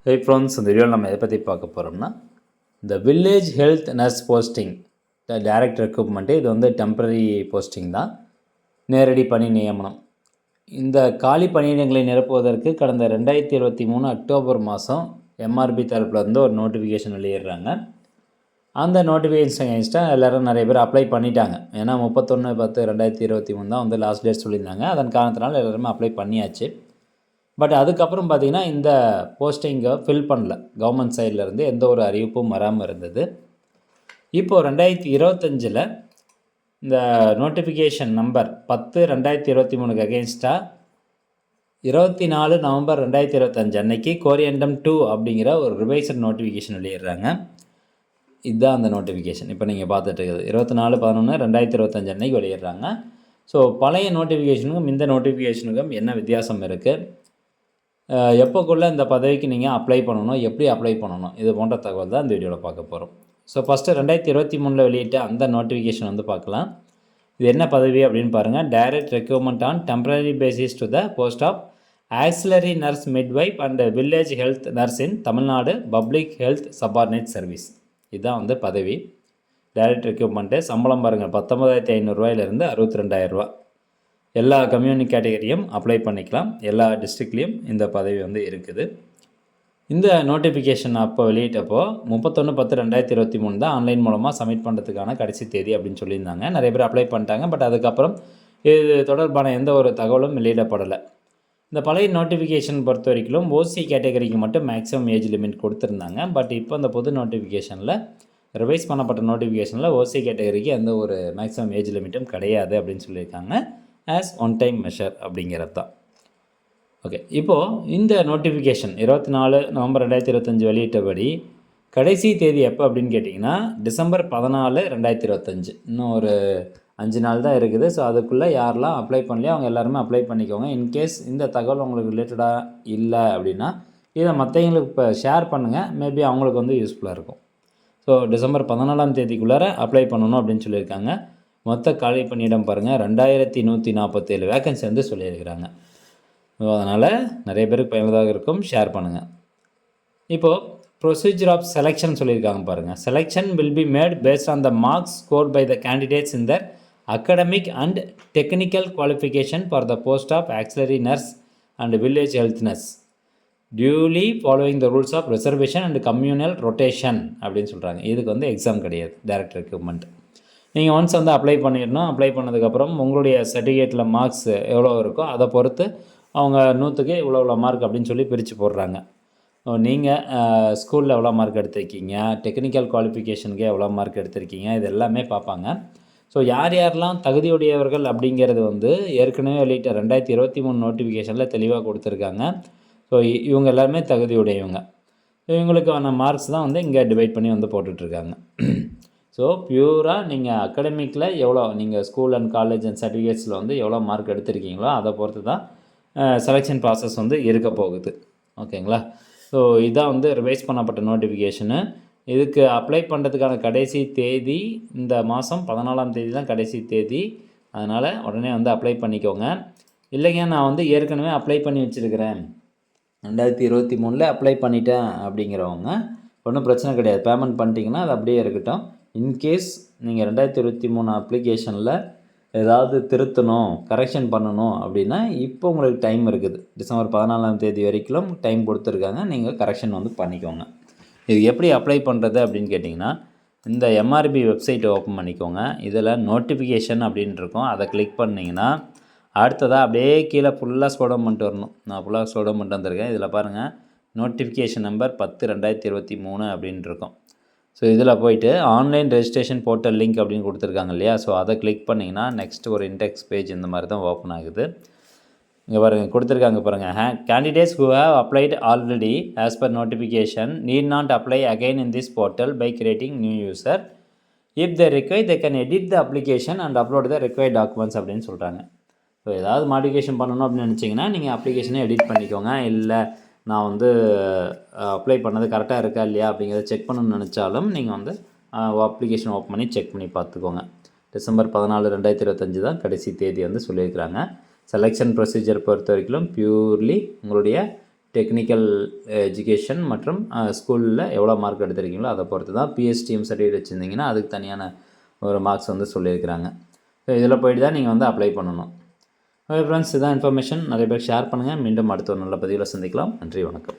Hey friends, இந்த வீடியோவில் நம்ம எதை பற்றி பார்க்க போகிறோம்னா, இந்த village health nurse posting direct recruitment. இது வந்து டெம்பரரி போஸ்டிங் தான், நேரடி பணி நியமனம். இந்த காலி பணியிடங்களை நிரப்புவதற்கு கடந்த 2023 அக்டோபர் மாதம் எம்ஆர்பி தரப்பில் இருந்து ஒரு நோட்டிஃபிகேஷன் வெளியிடுறாங்க. அந்த நோட்டிஃபிகேஷன் அகேன்ஸ்டாக எல்லோரும் நிறைய பேர் அப்ளை பண்ணிட்டாங்க. ஏன்னா 31/10/2023 தான் வந்து லாஸ்ட் டேட் சொல்லியிருந்தாங்க. அதன் காரணத்தினால எல்லோருமே அப்ளை பண்ணியாச்சு. பட் அதுக்கப்புறம் பார்த்திங்கன்னா இந்த போஸ்டிங்கை ஃபில் பண்ணல. கவர்மெண்ட் சைட்லேருந்து எந்த ஒரு அறிவிப்பும் வராமல் இருந்தது. இப்போது 2025 இந்த நோட்டிஃபிகேஷன் நம்பர் 10/2023 அகேன்ஸ்டாக 24 நவம்பர் 2025 அன்னைக்கு கோரியண்டம் 2 அப்படிங்கிற ஒரு ரிவைசர் நோட்டிஃபிகேஷன் வெளியிடுறாங்க. இதுதான் அந்த நோட்டிஃபிகேஷன் இப்போ நீங்கள் பார்த்துட்டு இருக்குது. 24/11/2025 அன்னைக்கு வெளியிடுறாங்க. ஸோ பழைய நோட்டிஃபிகேஷனுக்கும் இந்த நோட்டிஃபிகேஷனுக்கும் என்ன வித்தியாசம் இருக்குது, எப்போக்குள்ளே இந்த பதவிக்கு நீங்கள் அப்ளை பண்ணணும், எப்படி அப்ளை பண்ணணும், இது போன்ற தகவல் தான் இந்த வீடியோவில் பார்க்க போகிறோம். ஸோ ஃபஸ்ட்டு 2023 வெளியிட்ட அந்த நோட்டிஃபிகேஷன் வந்து பார்க்கலாம். இது என்ன பதவி அப்படின்னு பாருங்கள். Direct recruitment on temporary basis to the post of auxiliary nurse midwife and village health nurse in Tamil Nadu public health subordinate service. இதுதான் வந்து பதவி. Direct recruitment. சம்பளம் பாருங்கள், 19,500 62,000 எல்லா கம்யூனிட்டி கேட்டகரியும் அப்ளை பண்ணிக்கலாம். எல்லா டிஸ்ட்ரிக்ட்லேயும் இந்த பதவி வந்து இருக்குது. இந்த நோட்டிஃபிகேஷன் அப்போ வெளியிட்டப்போ 31/10/2023 தான் ஆன்லைன் மூலமாக சப்மிட் பண்ணுறதுக்கான கடைசி தேதி அப்படின்னு சொல்லியிருந்தாங்க. நிறைய பேர் அப்ளை பண்ணிட்டாங்க. பட் அதுக்கப்புறம் இது தொடர்பான எந்த ஒரு தகவலும் வெளியிடப்படலை. இந்த பழைய நோட்டிஃபிகேஷன் பொறுத்த வரைக்கும் ஓசி கேட்டகரிக்கு மட்டும் மேக்ஸிமம் ஏஜ் லிமிட் கொடுத்துருந்தாங்க. பட் இப்போ இந்த புது நோட்டிஃபிகேஷனில், ரிவைஸ் பண்ணப்பட்ட நோட்டிஃபிகேஷனில் ஓசி கேட்டகரிக்கு எந்த ஒரு மேக்ஸிமம் ஏஜ் லிமிட்டும் கிடையாது அப்படின்னு சொல்லியிருக்காங்க. ஆஸ் ஒன் டைம் மெஷர் அப்படிங்கிறது தான். ஓகே, இப்போது இந்த நோட்டிஃபிகேஷன் 24 நவம்பர் 2025 வெளியிட்டபடி கடைசி தேதி எப்போ அப்படின்னு கேட்டிங்கன்னா டிசம்பர் 14, 2025. இன்னும் ஒரு 5 நாள் தான் இருக்குது. ஸோ அதுக்குள்ளே யாரெல்லாம் அப்ளை பண்ணலையோ அவங்க எல்லாருமே அப்ளை பண்ணிக்கோங்க. இன்கேஸ் இந்த தகவல் உங்களுக்கு ரிலேட்டடாக இல்லை அப்படின்னா இதை மற்றவங்களுக்கு இப்போ ஷேர் பண்ணுங்கள். மேபி அவங்களுக்கு வந்து யூஸ்ஃபுல்லாக இருக்கும். ஸோ டிசம்பர் 14ஆம் தேதிக்குள்ளார அப்ளை பண்ணணும் அப்படின்னு சொல்லியிருக்காங்க. மொத்த காலி பணியிடம் பாருங்கள், 2147 வேக்கன்சி வந்து சொல்லியிருக்கிறாங்க. அதனால் நிறைய பேருக்கு பயனுள்ளதாக இருக்கும். ஷேர் பண்ணுங்கள். இப்போது ப்ரொசீஜர் ஆஃப் செலெக்ஷன் சொல்லியிருக்காங்க பாருங்கள். Selection will be made based on the marks scored by the candidates in their academic and technical qualification for the post of auxiliary nurse and village health nurse duly following the rules of reservation and communal rotation அப்படின்னு சொல்கிறாங்க. இதுக்கு வந்து exam கிடையாது, direct recruitment. நீங்கள் once வந்து apply பண்ணிடணும். Apply பண்ணதுக்கப்புறம் உங்களுடைய சர்டிஃபிகேட்டில் மார்க்ஸ் எவ்வளோ இருக்கோ அதை பொறுத்து அவங்க 100க்கு இவ்வளோ மார்க் அப்படின்னு சொல்லி பிரித்து போடுறாங்க. நீங்கள் ஸ்கூலில் எவ்வளோ மார்க் எடுத்திருக்கீங்க, டெக்னிக்கல் குவாலிஃபிகேஷனுக்கு எவ்வளோ மார்க் எடுத்திருக்கீங்க, இது எல்லாமே பார்ப்பாங்க. ஸோ யார் யாரெல்லாம் தகுதியுடையவர்கள் அப்படிங்கிறது வந்து ஏற்கனவே வெளியிட்ட 2023 நோட்டிஃபிகேஷனில் தெளிவாக கொடுத்துருக்காங்க. ஸோ இவங்க எல்லாருமே தகுதியுடையவங்க. இவங்களுக்கான மார்க்ஸ் தான் வந்து இங்கே டிவைட் பண்ணி வந்து போட்டுட்ருக்காங்க. ஸோ பியூராக நீங்கள் அகடமிக்கில் எவ்வளோ, நீங்கள் ஸ்கூல் அண்ட் காலேஜ் அண்ட் சர்டிஃபிகேட்ஸில் வந்து எவ்வளோ மார்க் எடுத்திருக்கீங்களோ அதை பொறுத்து தான் செலெக்ஷன் ப்ராசஸ் வந்து இருக்க போகுது. ஓகேங்களா? ஸோ இதான் வந்து ரிவைஸ் பண்ணப்பட்ட நோட்டிஃபிகேஷனு. இதுக்கு அப்ளை பண்ணுறதுக்கான கடைசி தேதி இந்த மாதம் 14ஆம் தேதி தான் கடைசி தேதி. அதனால் உடனே வந்து அப்ளை பண்ணிக்கோங்க. இல்லைங்க, நான் வந்து ஏற்கனவே அப்ளை பண்ணி வச்சுருக்கிறேன், 2023 அப்ளை பண்ணிட்டேன் அப்படிங்கிறவங்க ஒன்றும் பிரச்சனை கிடையாது. பேமெண்ட் பண்ணிட்டீங்கன்னா அது அப்படியே இருக்கட்டும். இன்கேஸ் நீங்கள் 2023 அப்ளிகேஷனில் ஏதாவது திருத்தணும், கரெக்ஷன் பண்ணணும் அப்படின்னா இப்போ உங்களுக்கு டைம் இருக்குது. டிசம்பர் 14ஆம் தேதி வரைக்கும் டைம் கொடுத்துருக்காங்க. நீங்கள் கரெக்ஷன் வந்து பண்ணிக்கோங்க. இது எப்படி அப்ளை பண்ணுறது அப்படின்னு கேட்டிங்கன்னா, இந்த எம்ஆர்பி வெப்சைட்டை ஓப்பன் பண்ணிக்கோங்க. இதில் நோட்டிஃபிகேஷன் அப்படின்னு இருக்கும், அதை கிளிக் பண்ணிங்கன்னா அடுத்ததாக அப்படியே கீழே ஃபுல்லாக ஸ்க்ரோல் பண்ணிட்டு வரணும். நான் ஃபுல்லாக ஸ்க்ரோல் பண்ணிட்டு வந்திருக்கேன். இதில் பாருங்கள், நோட்டிஃபிகேஷன் நம்பர் 10/2023 அப்படின்னு இருக்கும். ஸோ இதில் போய்ட்டு ஆன்லைன் ரெஜிஸ்ட்ரேஷன் போர்ட்டல் லிங்க் அப்படின்னு கொடுத்துருக்காங்க இல்லையா? ஸோ அதை கிளிக் பண்ணிங்கன்னா நெக்ஸ்ட் ஒரு இன்டெக்ஸ் பேஜ் இந்த மாதிரி தான் ஓப்பன் ஆகுது. இங்கே பாருங்கள், கொடுத்துருக்காங்க பாருங்கள். Candidates who have applied already as per notification need not apply again in this portal by creating new user. If they require they can edit the application and upload the required documents அப்படின்னு சொல்கிறாங்க. So ஏதாவது modification பண்ணணும் அப்படின்னு நினச்சிங்கன்னா நீங்கள் அப்ளிகேஷனை edit பண்ணிக்கோங்க. இல்லை நான் வந்து அப்ளை பண்ணது கரெக்டாக இருக்கா இல்லையா அப்படிங்கிறத செக் பண்ணணும்னு நினச்சாலும் நீங்கள் வந்து அப்ளிகேஷன் ஓப்பன் பண்ணி செக் பண்ணி பார்த்துக்கோங்க. டிசம்பர் 14, 2025 தான் கடைசி தேதி வந்து சொல்லியிருக்கிறாங்க. செலெக்ஷன் ப்ரொசீஜர் பொறுத்த வரைக்கும் பியூர்லி உங்களுடைய டெக்னிக்கல் எஜுகேஷன் மற்றும் ஸ்கூலில் எவ்வளோ மார்க் எடுத்திருக்கீங்களோ அதை பொறுத்து தான். பிஎஸ்டிஎம் சர்டிஃபிகேட் வச்சுருந்தீங்கன்னா அதுக்கு தனியான ஒரு மார்க்ஸ் வந்து சொல்லியிருக்கிறாங்க. ஸோ இதில் போய்ட்டு தான் நீங்கள் வந்து அப்ளை பண்ணணும். ஓகே ஃப்ரெண்ட்ஸ், இதுதான் இன்ஃபர்மேஷன். நிறைய பேர் ஷேர் பண்ணுங்கள். மீண்டும் அடுத்த ஒரு நல்ல பதிவில் சந்திக்கலாம். நன்றி, வணக்கம்.